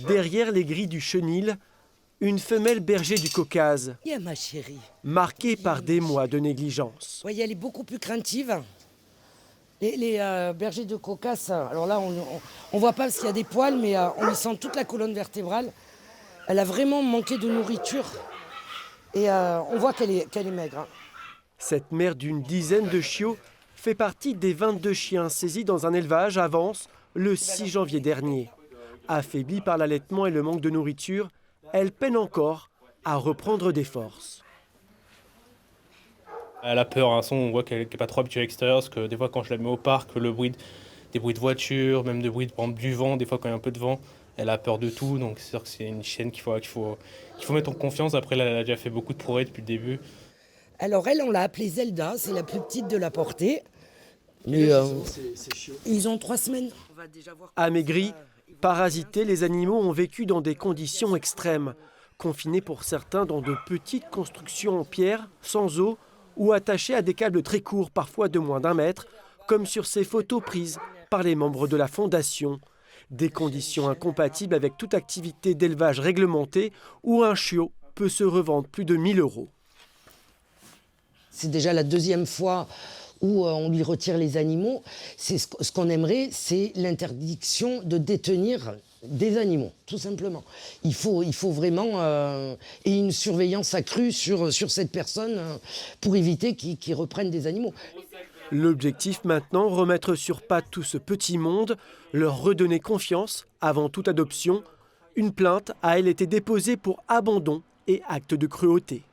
Derrière les grilles du chenil, une femelle berger du Caucase, Yeah, ma chérie. marquée par des mois de négligence. Vous voyez, elle est beaucoup plus craintive. Les bergers de Caucase, alors là, on voit pas parce qu'il y a des poils, mais on lui sent toute la colonne vertébrale. Elle a vraiment manqué de nourriture et on voit qu'elle est maigre. Hein. Cette mère d'une dizaine de chiots fait partie des 22 chiens saisis dans un élevage à Vence le 6 janvier dernier. Affaiblie par l'allaitement et le manque de nourriture, elle peine encore à reprendre des forces. Elle a peur, hein. On voit qu'elle n'est pas trop habituée à l'extérieur, parce que des fois quand je la mets au parc, des bruits de voiture, même des bruits du vent, des fois quand il y a un peu de vent, elle a peur de tout, donc c'est sûr que c'est une chienne qu'il faut mettre en confiance. Après, elle a déjà fait beaucoup de progrès depuis le début. Alors elle, on l'a appelée Zelda, c'est la plus petite de la portée. Mais ils ont 3 semaines. Amaigris, parasités, les animaux ont vécu dans des conditions extrêmes, confinés pour certains dans de petites constructions en pierre, sans eau, ou attachés à des câbles très courts, parfois de moins d'1 mètre, comme sur ces photos prises par les membres de la Fondation. Des conditions incompatibles avec toute activité d'élevage réglementée où un chiot peut se revendre plus de 1 000 €. C'est déjà la 2e fois où on lui retire les animaux. Ce qu'on aimerait, c'est l'interdiction de détenir des animaux, tout simplement. Il faut vraiment et une surveillance accrue sur cette personne pour éviter qu'il reprenne des animaux. L'objectif maintenant, remettre sur pattes tout ce petit monde, leur redonner confiance avant toute adoption. Une plainte a, elle, été déposée pour abandon et acte de cruauté.